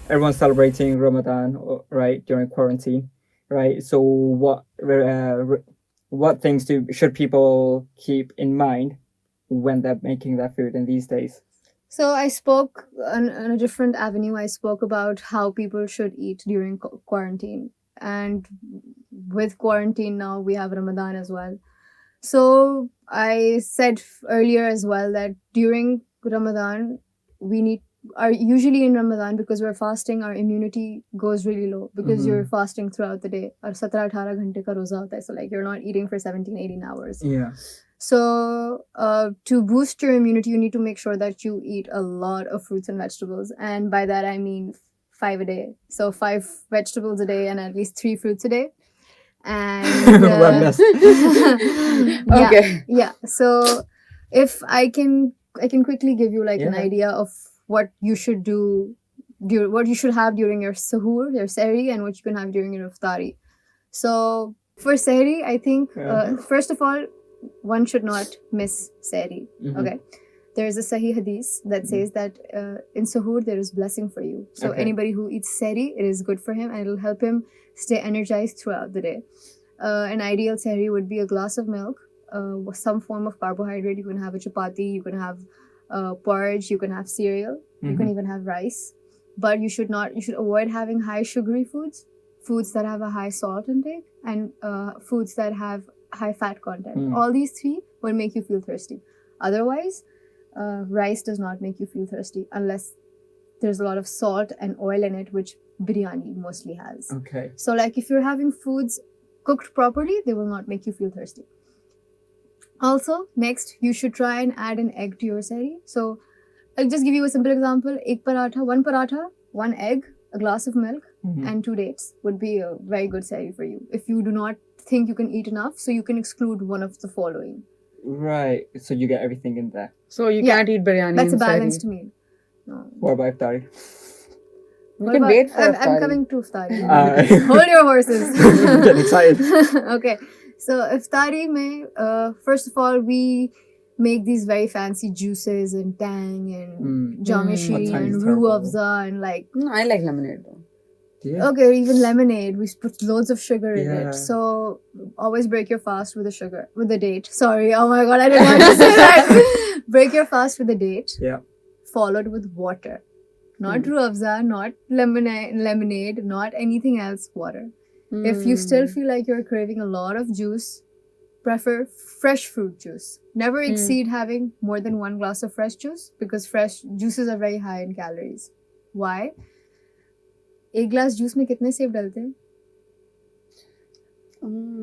everyone's celebrating Ramadan, right, during quarantine, right? So what things should people keep in mind when they're making their food in these days? So I spoke on a different avenue. I spoke about how people should eat during quarantine. And with quarantine now, we have Ramadan as well. So I said earlier as well that during Ramadan, we need are usually in Ramadan, because we're fasting, our immunity goes really low because you're fasting throughout the day. Or 17-18 ghante ka roza hota hai. So like you're not eating for 17-18 hours. Yeah. So to boost your immunity, you need to make sure that you eat a lot of fruits and vegetables. And by that, I mean 5 a day. So 5 vegetables a day and at least 3 fruits a day. And Okay. Yeah. So if I can quickly give you like an idea of what you should do, what you should have during your sahur, your sehri, and what you can have during your iftari. So for sehri, I think first of all, one should not miss sehri. Okay. There is a Sahih hadith that says that in Sahur there is blessing for you. So anybody who eats Sehri, it is good for him and it will help him stay energized throughout the day. An ideal Sehri would be a glass of milk, some form of carbohydrate. You can have a chapati, you can have porridge, you can have cereal, you can even have rice. But you should avoid having high sugary foods that have a high salt intake, and foods that have high fat content. All these 3 will make you feel thirsty. Otherwise, rice does not make you feel thirsty unless there's a lot of salt and oil in it, which biryani mostly has. Okay. So like if you're having foods cooked properly, they will not make you feel thirsty. Also, next, you should try and add an egg to your sehri. So I'll just give you a simple example. One paratha, 1 egg, a glass of milk, and 2 dates would be a very good sehri for you. If you do not think you can eat enough, so you can exclude one of the following. Right. So you get everything in there. So you can't eat biryani. That's a balanced meal. No. What about iftari? You can wait for iftari. I'm coming to iftari. Hold your horses. I'm getting excited. Okay. So iftari mein, first of all, we make these very fancy juices and tang and jamishi and roo afza and like... No, I like lemonade though. Yeah. Okay, even lemonade. We put loads of sugar in it. So always break your fast with the date. Sorry, oh my god, I didn't want to say that. Break your fast with a date. Yeah. Followed with water. Not roo afza, not lemonade, not anything else, water. If you still feel like you're craving a lot of juice, prefer fresh fruit juice. Never exceed having more than 1 glass of fresh juice, because fresh juices are very high in calories. Why? 1 glass juice में कितने सेब डालते हैं?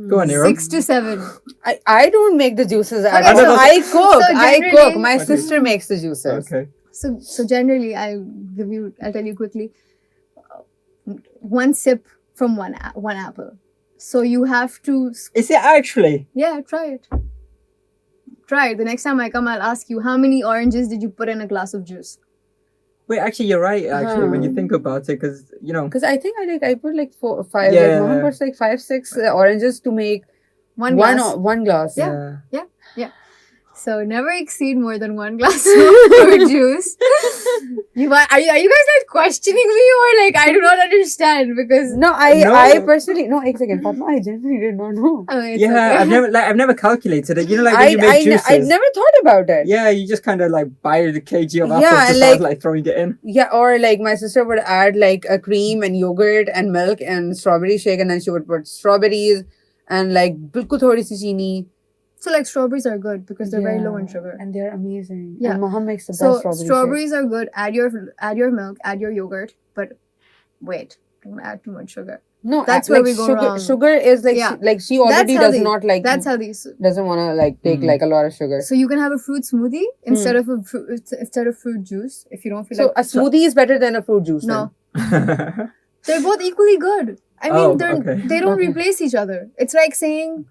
Go on, Irum. 6 to 7. I don't make the juices. Okay, I cook. so I cook. My sister makes the juices. Okay. So generally, I'll tell you quickly. 1 sip from one apple. So you have to... Is it actually? Yeah, try it. Try it. The next time I come, I'll ask you, how many oranges did you put in a glass of juice? Wait, actually, you're right. Actually, when you think about it, because Because I think I put like 4 or 5. Yeah. Like Mama puts like 5, 6 oranges to make one glass. Yeah. So never exceed more than 1 glass of fruit juice. Are you guys like questioning me, or like I do not understand? Because I personally Ek second, Fatimah, I genuinely did not know. Okay. I've never calculated it. When you make juices, I never thought about it. Yeah, you just kind of like buy the kg of apples and start like throwing it in. Yeah, or like my sister would add like a cream and yogurt and milk and strawberry shake, and then she would put strawberries and like bilkul thodi si chini. So like strawberries are good because they're very low in sugar. And they're amazing. Yeah. And Mom makes the best So strawberries are good. Add your milk, add your yogurt, but wait, don't add too much sugar. No, that's where we go wrong. Sugar is like she already does not like. That's healthy. Doesn't want to like take like a lot of sugar. So you can have a fruit smoothie instead of fruit juice if you don't feel like. So a smoothie is better than a fruit juice. No. They're both equally good. I mean, they don't replace each other. It's like saying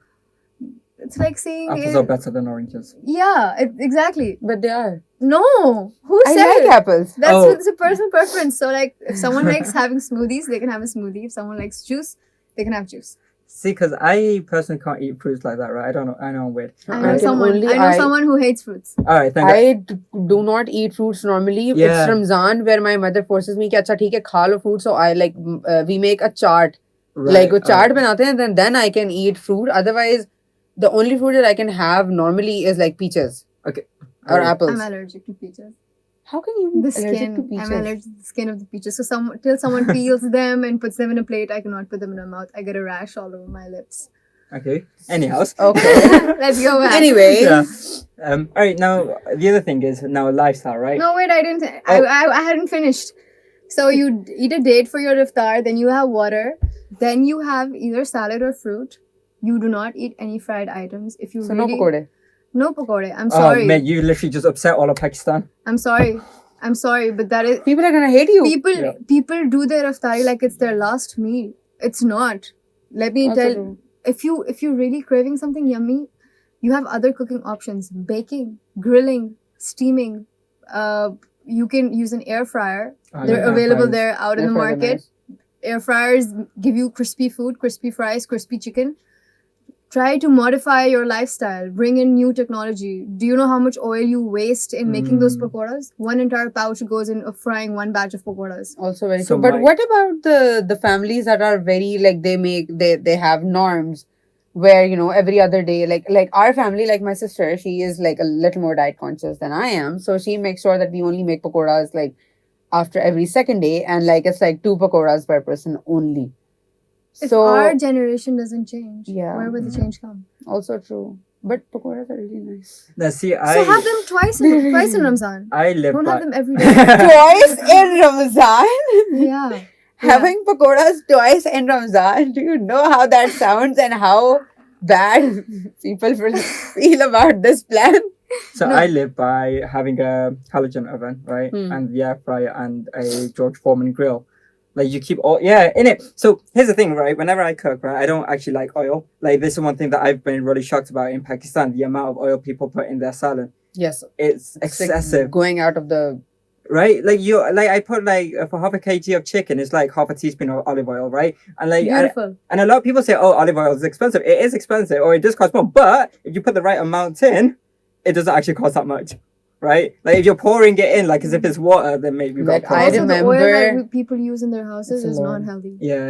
apples are better than oranges. Yeah, exactly. But they are. No, who said? I like apples. It's a personal preference. So like, if someone likes having smoothies, they can have a smoothie. If someone likes juice, they can have juice. See, because I personally can't eat fruits like that, right? I don't know. I know I'm weird. I know I can someone who hates fruits. All right, thank I do not eat fruits normally. Yeah. It's Ramzan where my mother forces me कि अच्छा ठीक है खा लो fruit. So I like we make a chart. Right, Like वो chart alright. बनाते हैं, then I can eat fruit. Otherwise, the only fruit that I can have normally is like peaches Okay. or Alright. apples. I'm allergic to peaches. How can you be The allergic skin. to peaches? I'm allergic to the skin of the peaches. So till someone peels them and puts them in a plate, I cannot put them in my mouth. I get a rash all over my lips. Okay. Anyhow. Okay. Let's go back. Anyway. Yeah. All right. Now the other thing is now lifestyle, right? No, wait, I didn't. Oh. I hadn't finished. So you eat a date for your iftar, then you have water, then you have either salad or fruit. You do not eat any fried items. If you So really, no pakode. no pakode. I'm sorry. Oh, man, you literally just upset all of Pakistan. I'm sorry. I'm sorry, but that is People are gonna hate you. people do their iftari like it's their last meal. It's not. Let me Also tell. true. If you're really craving something yummy, you have other cooking options: baking, grilling, steaming. You can use an air fryer. Oh, They're yeah, available fries. there out in the Air fries are market. nice. Air fryers give you crispy food, crispy fries, crispy chicken. Try to modify your lifestyle. Bring in new technology. Do you know how much oil you waste in making those pakoras? One entire pouch goes in of frying one batch of pakoras. Also very So true. But my- what about the families that are very like they have norms where every other day like our family, like my sister, she is like a little more diet conscious than I am, so she makes sure that we only make pakoras like after every second day, and like it's like 2 pakoras per person only. If So our generation doesn't change, Yeah. where will the change come? also true. But pakoras are really nice. Now, see, So have them twice in Ramzan. I live Don't by. have them every day. Twice in Ramzan? Yeah. Having pakoras twice in Ramzan. Do you know how that sounds and how bad people feel about this plan? So No. I live by having a halogen oven, right, Hmm. and the air fryer and a George Foreman grill. Like you keep all in it. So here's the thing, right? Whenever I cook, right, I don't actually like oil. Like this is one thing that I've been really shocked about in Pakistan: the amount of oil people put in their salad. Yes. It's It's like excessive, going out of the right? Like I put like for half a kg of chicken, it's like half a teaspoon of olive oil, right? And like Beautiful. and a lot of people say, oh, olive oil is expensive. It is expensive, or it does cost more. But if you put the right amount in, it doesn't actually cost that much, right? Like if you're pouring it in like as if it's water, then maybe you've got Like, a I Also, problem. the oil remember- that people use in their houses It's a is lot. not healthy. Yeah.